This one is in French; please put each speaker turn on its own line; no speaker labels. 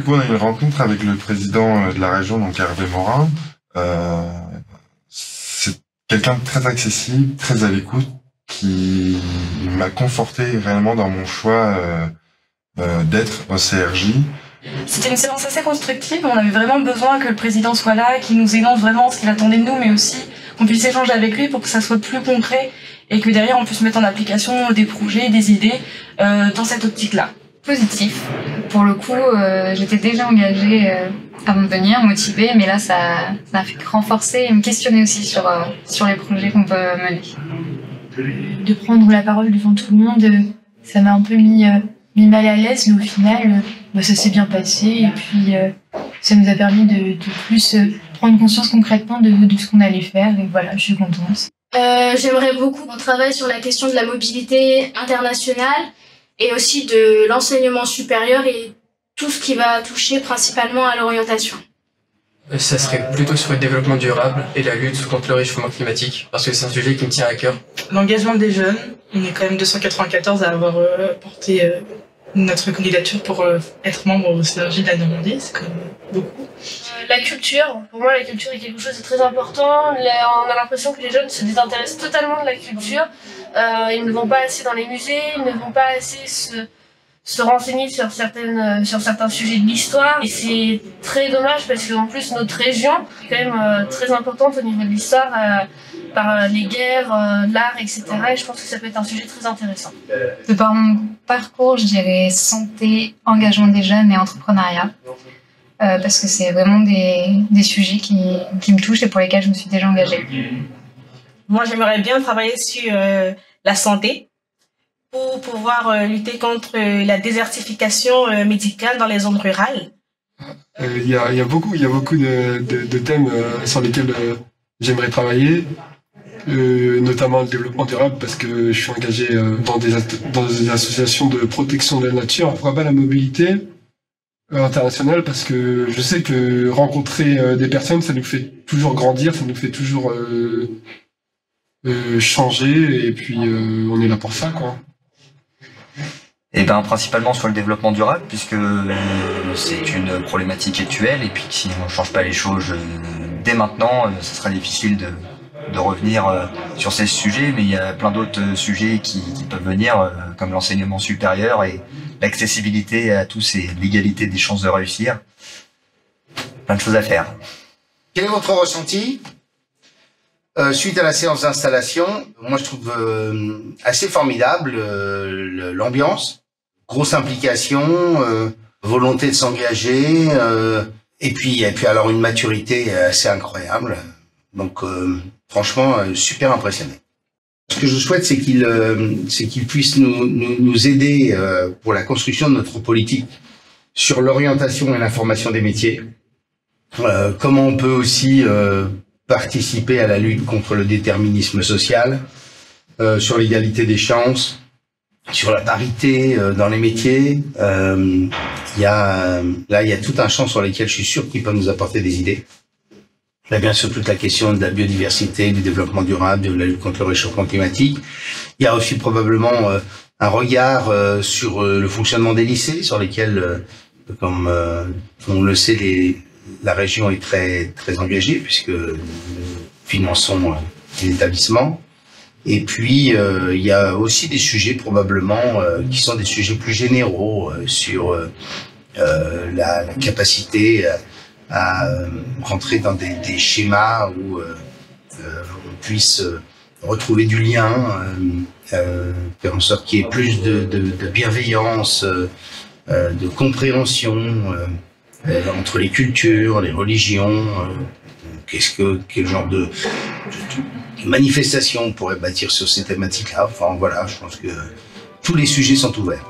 coup, on a eu une rencontre avec le président de la région, donc Hervé Morin. C'est quelqu'un de très accessible, très à l'écoute, qui m'a conforté réellement dans mon choix d'être au CRJ.
C'était une séance assez constructive, on avait vraiment besoin que le président soit là, qu'il nous énonce vraiment ce qu'il attendait de nous, mais aussi qu'on puisse échanger avec lui pour que ça soit plus concret et que derrière on puisse mettre en application des projets, des idées dans cette optique-là.
Positif. Pour le coup, j'étais déjà engagée avant de venir, motivée, mais là ça a fait que renforcer et me questionner aussi sur les projets qu'on peut mener.
De prendre la parole devant tout le monde, ça m'a un peu mis mal à l'aise, mais au final, ça s'est bien passé et puis ça nous a permis de plus prendre conscience concrètement de ce qu'on allait faire et voilà, je suis contente.
J'aimerais beaucoup qu'on travaille sur la question de la mobilité internationale et aussi de l'enseignement supérieur et tout ce qui va toucher principalement à l'orientation.
Ça serait plutôt sur le développement durable et la lutte contre le réchauffement climatique, parce que c'est un sujet qui me tient à cœur.
L'engagement des jeunes, on est quand même 294 à avoir porté notre candidature pour être membre au CRJ de la Normandie, c'est quand même beaucoup.
La culture, pour moi la culture est quelque chose de très important. On a l'impression que les jeunes se désintéressent totalement de la culture. Ils ne vont pas assez dans les musées, ils ne vont pas assez se renseigner sur certains sujets de l'histoire. Et c'est très dommage parce qu'en plus notre région est quand même très importante au niveau de l'histoire, par les guerres, l'art, etc. Et je pense que ça peut être un sujet très intéressant.
De par mon parcours, je dirais santé, engagement des jeunes et entrepreneuriat. Parce que c'est vraiment des sujets qui me touchent et pour lesquels je me suis déjà engagée.
Moi, j'aimerais bien travailler sur la santé pour pouvoir lutter contre la désertification médicale dans les zones rurales.
Il y a beaucoup de thèmes sur lesquels j'aimerais travailler, notamment le développement durable parce que je suis engagé dans des associations de protection de la nature. Pourquoi pas la mobilité internationale parce que je sais que rencontrer des personnes, ça nous fait toujours grandir, ça nous fait toujours changer et puis on est là pour ça, quoi.
Et ben principalement sur le développement durable puisque c'est une problématique actuelle et puis que si on ne change pas les choses dès maintenant, ce sera difficile de revenir sur ces sujets, mais il y a plein d'autres sujets qui peuvent venir comme l'enseignement supérieur et l'accessibilité à tous et l'égalité des chances de réussir. Plein de choses à faire.
Quel est votre ressenti suite à la séance d'installation? Moi, je trouve assez formidable l'ambiance, grosse implication, volonté de s'engager, et puis alors une maturité assez incroyable. Donc, franchement, super impressionné. Ce que je souhaite, c'est qu'il puisse nous aider pour la construction de notre politique sur l'orientation et l'information des métiers. Comment on peut aussi participer à la lutte contre le déterminisme social, sur l'égalité des chances, sur la parité dans les métiers. Il y a tout un champ sur lequel je suis sûr qu'il peut nous apporter des idées. Il y a bien sûr toute la question de la biodiversité, du développement durable, de la lutte contre le réchauffement climatique. Il y a aussi probablement un regard sur le fonctionnement des lycées, sur lesquels, comme on le sait, la région est très engagée, puisque nous finançons des établissements. Et puis, il y a aussi des sujets probablement qui sont des sujets plus généraux sur la capacité à rentrer dans des schémas où on puisse retrouver du lien, faire en sorte qu'il y ait plus de bienveillance, de compréhension entre les cultures, les religions. Quel genre de manifestation on pourrait bâtir sur ces thématiques-là. Enfin voilà, je pense que tous les sujets sont ouverts.